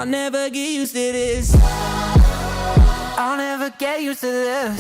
I'll never get used to this. I'll never get used to this.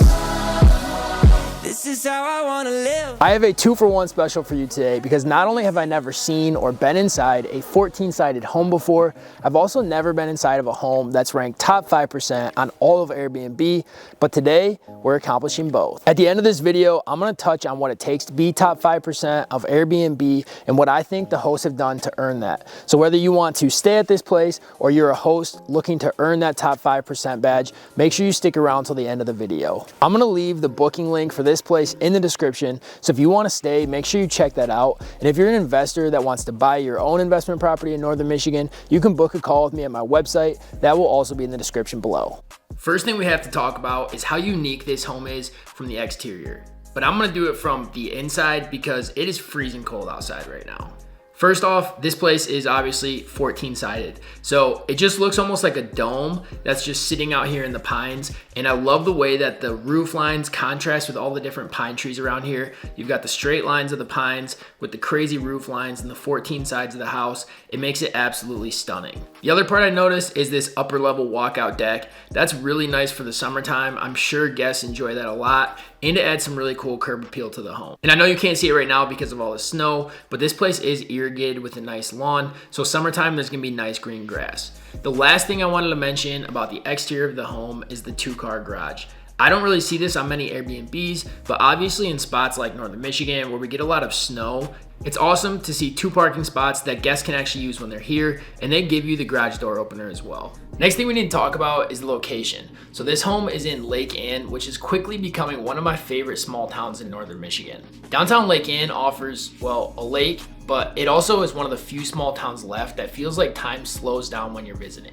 This is how I wanna live. I have a 2-for-1 special for you today because not only have I never seen or been inside a 14-sided home before, I've also never been inside of a home that's ranked top 5% on all of Airbnb, but today we're accomplishing both. At the end of this video, I'm gonna touch on what it takes to be top 5% of Airbnb and what I think the hosts have done to earn that. So whether you want to stay at this place or you're a host looking to earn that top 5% badge, make sure you stick around till the end of the video. I'm gonna leave the booking link for this place in the description, so if you want to stay, make sure you check that out. And if you're an investor that wants to buy your own investment property in Northern Michigan, you can book a call with me at my website. That will also be in the description below. First thing we have to talk about is how unique this home is from the exterior. But I'm going to do it from the inside because it is freezing cold outside right now. First off, this place is obviously 14-sided. So it just looks almost like a dome that's just sitting out here in the pines. And I love the way that the roof lines contrast with all the different pine trees around here. You've got the straight lines of the pines with the crazy roof lines and the 14 sides of the house. It makes it absolutely stunning. The other part I noticed is this upper level walkout deck. That's really nice for the summertime. I'm sure guests enjoy that a lot. And it adds some really cool curb appeal to the home. And I know you can't see it right now because of all the snow, but this place is irrigated with a nice lawn. So summertime, there's gonna be nice green grass. The last thing I wanted to mention about the exterior of the home is the 2-car garage. I don't really see this on many Airbnbs, but obviously in spots like Northern Michigan where we get a lot of snow, it's awesome to see 2 parking spots that guests can actually use when they're here, and they give you the garage door opener as well. Next thing we need to talk about is the location. So this home is in Lake Ann, which is quickly becoming one of my favorite small towns in Northern Michigan. Downtown Lake Ann offers, well, a lake, but it also is one of the few small towns left that feels like time slows down when you're visiting.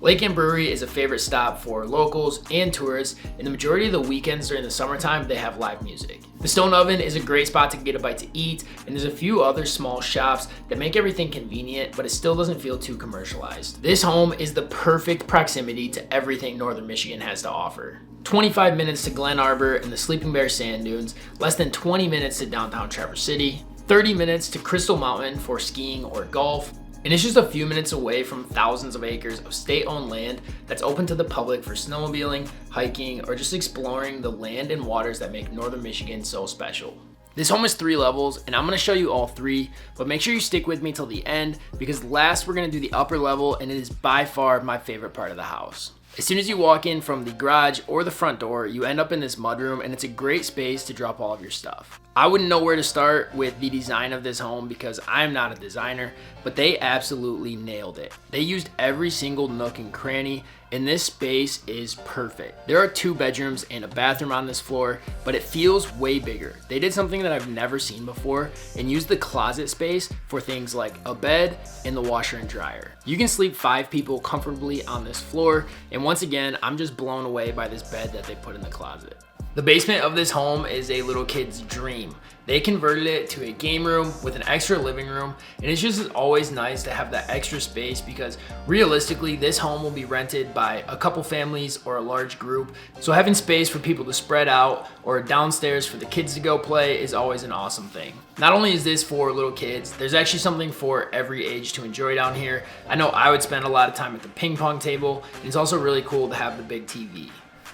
Lake Ann Brewery is a favorite stop for locals and tourists, and the majority of the weekends during the summertime, they have live music. The Stone Oven is a great spot to get a bite to eat, and there's a few other small shops that make everything convenient, but it still doesn't feel too commercialized. This home is the perfect proximity to everything Northern Michigan has to offer. 25 minutes to Glen Arbor and the Sleeping Bear Sand Dunes, less than 20 minutes to downtown Traverse City, 30 minutes to Crystal Mountain for skiing or golf, and it's just a few minutes away from thousands of acres of state-owned land that's open to the public for snowmobiling, hiking, or just exploring the land and waters that make Northern Michigan so special. This home is 3 levels, and I'm gonna show you all 3, but make sure you stick with me till the end because last we're gonna do the upper level, and it is by far my favorite part of the house. As soon as you walk in from the garage or the front door, you end up in this mudroom, and it's a great space to drop all of your stuff. I wouldn't know where to start with the design of this home because I'm not a designer, but they absolutely nailed it. They used every single nook and cranny, and this space is perfect. There are 2 bedrooms and a bathroom on this floor, but it feels way bigger. They did something that I've never seen before and used the closet space for things like a bed and the washer and dryer. You can sleep 5 people comfortably on this floor, and once again, I'm just blown away by this bed that they put in the closet. The basement of this home is a little kid's dream. They converted it to a game room with an extra living room, and it's just always nice to have that extra space because realistically, this home will be rented by a couple families or a large group. So having space for people to spread out or downstairs for the kids to go play is always an awesome thing. Not only is this for little kids, there's actually something for every age to enjoy down here. I know I would spend a lot of time at the ping pong table, and it's also really cool to have the big TV.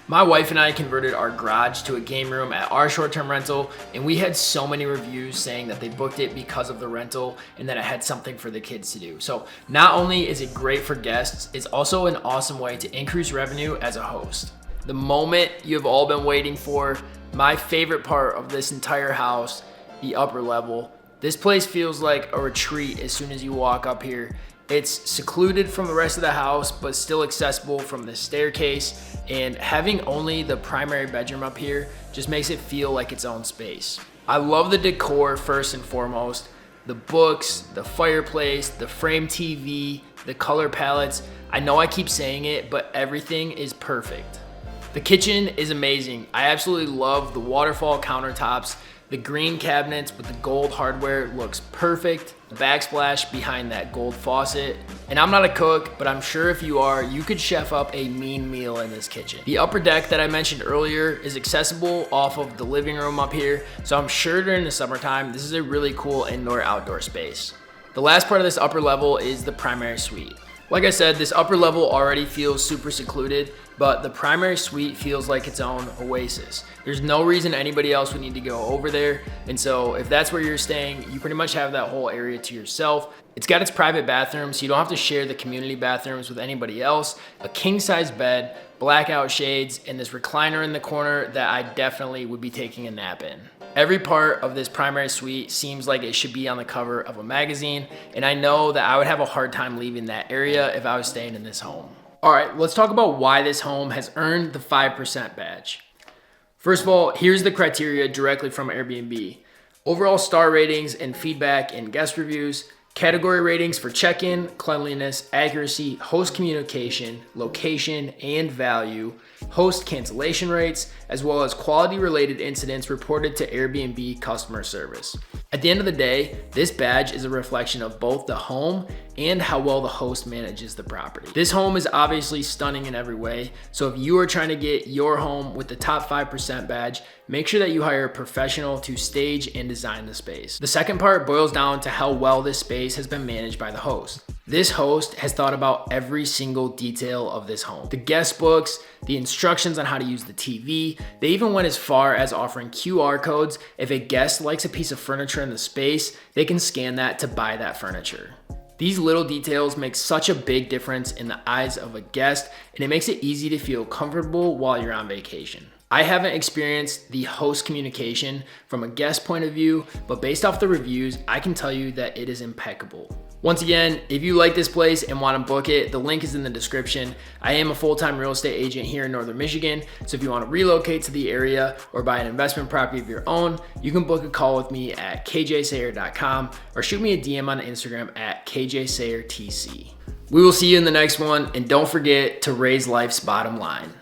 My wife and I converted our garage to a game room at our short-term rental, and we had so many reviews saying that they booked it because of the rental and that it had something for the kids to do. So not only is it great for guests, it's also an awesome way to increase revenue as a host. The moment you've all been waiting for, my favorite part of this entire house, the upper level. This place feels like a retreat as soon as you walk up here. It's secluded from the rest of the house, but still accessible from the staircase, and having only the primary bedroom up here just makes it feel like its own space. I love the decor first and foremost, the books, the fireplace, the frame TV, the color palettes. I know I keep saying it, but everything is perfect. The kitchen is amazing. I absolutely love the waterfall countertops. The green cabinets with the gold hardware looks perfect. The backsplash behind that gold faucet. And I'm not a cook, but I'm sure if you are, you could chef up a mean meal in this kitchen. The upper deck that I mentioned earlier is accessible off of the living room up here, so I'm sure during the summertime, this is a really cool indoor-outdoor space. The last part of this upper level is the primary suite. Like I said, this upper level already feels super secluded, but the primary suite feels like its own oasis. There's no reason anybody else would need to go over there. And so if that's where you're staying, you pretty much have that whole area to yourself. It's got its private bathroom, so you don't have to share the community bathrooms with anybody else. A king size bed, blackout shades, and this recliner in the corner that I definitely would be taking a nap in. Every part of this primary suite seems like it should be on the cover of a magazine, and I know that I would have a hard time leaving that area if I was staying in this home. All right, let's talk about why this home has earned the 5% badge. First of all, here's the criteria directly from Airbnb. Overall star ratings and feedback in guest reviews, category ratings for check-in, cleanliness, accuracy, host communication, location, and value, host cancellation rates, as well as quality-related incidents reported to Airbnb customer service. At the end of the day, this badge is a reflection of both the home and how well the host manages the property. This home is obviously stunning in every way, so if you are trying to get your home with the top 5% badge, make sure that you hire a professional to stage and design the space. The second part boils down to how well this space has been managed by the host. This host has thought about every single detail of this home. The guest books, the instructions on how to use the TV, they even went as far as offering QR codes. If a guest likes a piece of furniture in the space, they can scan that to buy that furniture. These little details make such a big difference in the eyes of a guest, and it makes it easy to feel comfortable while you're on vacation. I haven't experienced the host communication from a guest point of view, but based off the reviews, I can tell you that it is impeccable. Once again, if you like this place and want to book it, the link is in the description. I am a full-time real estate agent here in Northern Michigan, so if you want to relocate to the area or buy an investment property of your own, you can book a call with me at kjsayer.com or shoot me a DM on Instagram at kjsayertc. We will see you in the next one, and don't forget to raise life's bottom line.